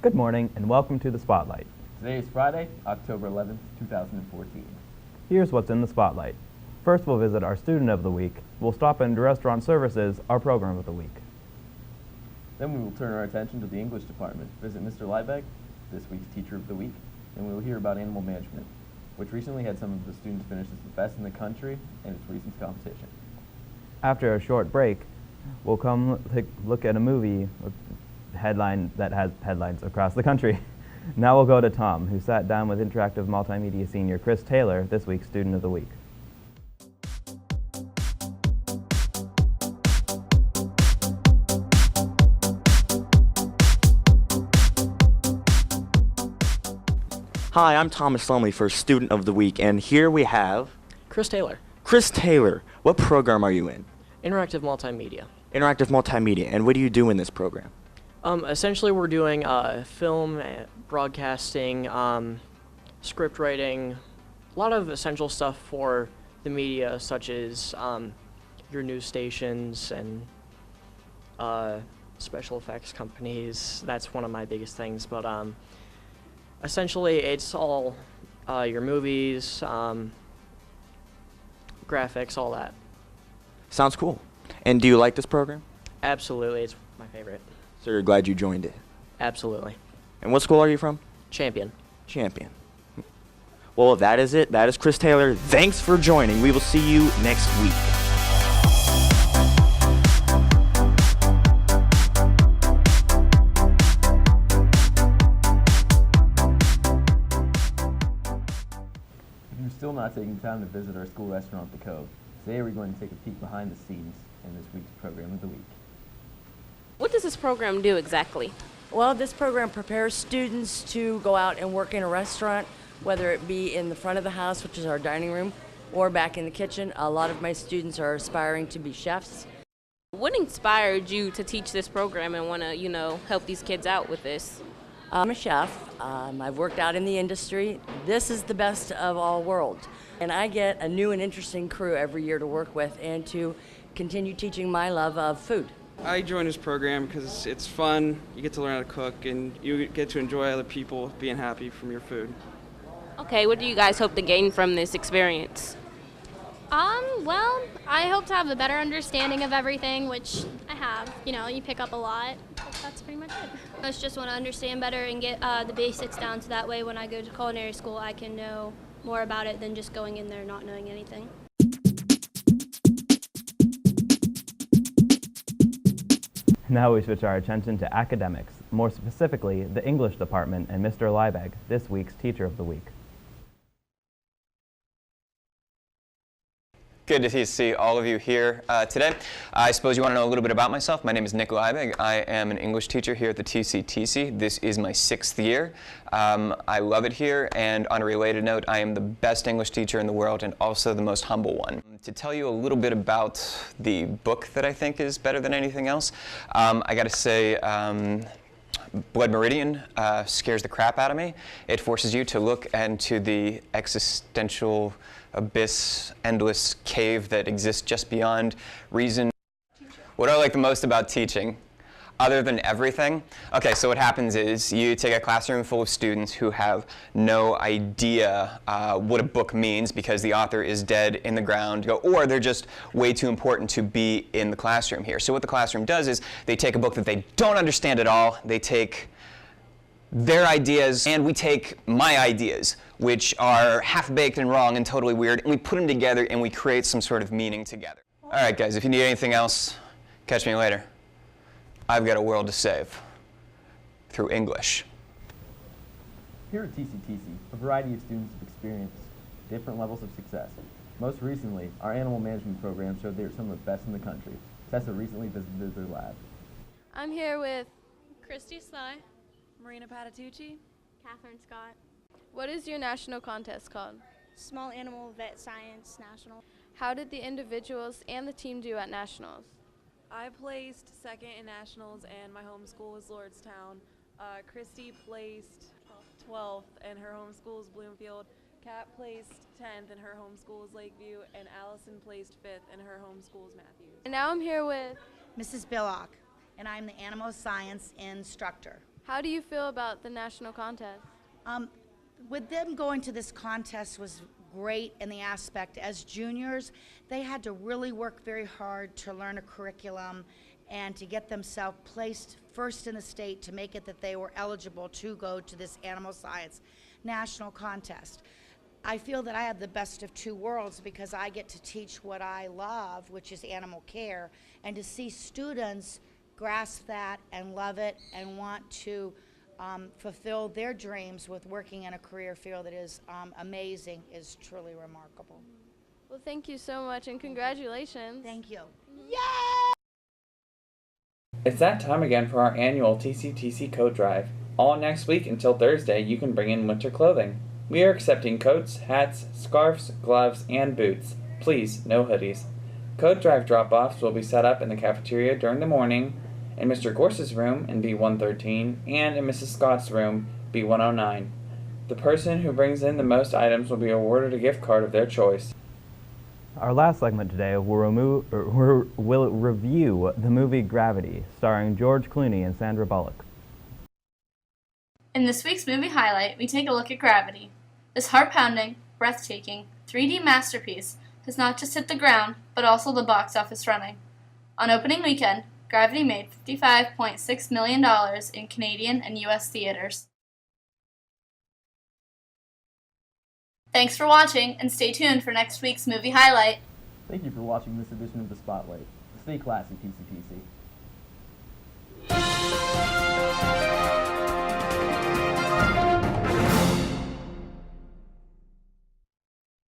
Good morning and welcome to the Spotlight. Today is Friday, October 11th, 2014. Here's what's in the Spotlight. First, we'll visit our Student of the Week. We'll stop into Restaurant Services, our Program of the Week. Then we will turn our attention to the English department, visit Mr. Libeg, this week's Teacher of the Week, and we will hear about animal management, which recently had some of the students finish as the best in the country in its recent competition. After a short break, we'll come look at a movie headline that has headlines across the country. Now we'll go to Tom, who sat down with Interactive Multimedia senior Chris Taylor, this week's Student of the Week. Hi, I'm Thomas Lumley for Student of the Week, and here we have Chris Taylor. Chris Taylor. What program are you in? Interactive Multimedia. Interactive Multimedia, and what do you do in this program? Essentially, we're doing film, broadcasting, script writing, a lot of essential stuff for the media, such as your news stations and special effects companies. That's one of my biggest things, but essentially, it's all your movies, graphics, all that. Sounds cool. And do you like this program? Absolutely, it's my favorite. So you're glad you joined it? Absolutely. And what school are you from? Champion. Champion. Well, that is it. That is Chris Taylor. Thanks for joining. We will see you next week. If you're still not taking time to visit our school restaurant, The Cove, today we're going to take a peek behind the scenes in this week's Program of the Week. What does this program do exactly? Well, this program prepares students to go out and work in a restaurant, whether it be in the front of the house, which is our dining room, or back in the kitchen. A lot of my students are aspiring to be chefs. What inspired you to teach this program and want to, help these kids out with this? I'm a chef. I've worked out in the industry. This is the best of all worlds. And I get a new and interesting crew every year to work with and to continue teaching my love of food. I joined this program because it's fun, you get to learn how to cook, and you get to enjoy other people being happy from your food. Okay, what do you guys hope to gain from this experience? Well, I hope to have a better understanding of everything, which I have. You pick up a lot. That's pretty much it. I just want to understand better and get the basics down, so that way when I go to culinary school, I can know more about it than just going in there not knowing anything. Now we switch our attention to academics, more specifically the English department and Mr. Libeg, this week's Teacher of the Week. Good to see all of you here today. I suppose you want to know a little bit about myself. My name is Nick Libeg. I am an English teacher here at the TCTC. This is my 6th year. I love it here, and on a related note, I am the best English teacher in the world and also the most humble one. To tell you a little bit about the book that I think is better than anything else, I got to say, Blood Meridian scares the crap out of me. It forces you to look into the existential abyss, endless cave that exists just beyond reason. What I like the most about teaching, other than everything, okay, so what happens is you take a classroom full of students who have no idea what a book means because the author is dead in the ground, or they're just way too important to be in the classroom here. So what the classroom does is they take a book that they don't understand at all, they take their ideas, and we take my ideas, which are half-baked and wrong and totally weird, and we put them together and we create some sort of meaning together. All right, guys, if you need anything else, catch me later. I've got a world to save through English. Here at TCTC, a variety of students have experienced different levels of success. Most recently, our animal management program showed they were some of the best in the country. Tessa recently visited their lab. I'm here with Christy Sly, Marina Patitucci. Catherine Scott. What is your national contest called? Small Animal Vet Science National. How did the individuals and the team do at nationals? I placed second in nationals, and my home school was Lordstown. Christy placed 12th, and her home school is Bloomfield. Kat placed 10th, and her home school is Lakeview, and Allison placed 5th, and her home school is Matthews. And now I'm here with Mrs. Billock, and I'm the animal science instructor. How do you feel about the national contest? With them going to this contest was great in the aspect as juniors, they had to really work very hard to learn a curriculum and to get themselves placed first in the state to make it that they were eligible to go to this animal science national contest. I feel that I have the best of two worlds because I get to teach what I love, which is animal care, and to see students grasp that and love it and want to fulfill their dreams with working in a career field that is amazing is truly remarkable. Well, thank you so much and congratulations. Thank you. It's that time again for our annual TCTC Coat Drive. All next week until Thursday, you can bring in winter clothing. We are accepting coats, hats, scarves, gloves, and boots. Please, no hoodies. Coat Drive drop-offs will be set up in the cafeteria during the morning, in Mr. Gorse's room in B113, and in Mrs. Scott's room, B109. The person who brings in the most items will be awarded a gift card of their choice. Our last segment today will review the movie Gravity, starring George Clooney and Sandra Bullock. In this week's movie highlight, we take a look at Gravity. This heart-pounding, breathtaking, 3D masterpiece has not just hit the ground, but also the box office running. On opening weekend, Gravity made $55.6 million in Canadian and U.S. theaters. Thanks for watching, and stay tuned for next week's movie highlight. Thank you for watching this edition of the Spotlight. Stay classy, TCTC.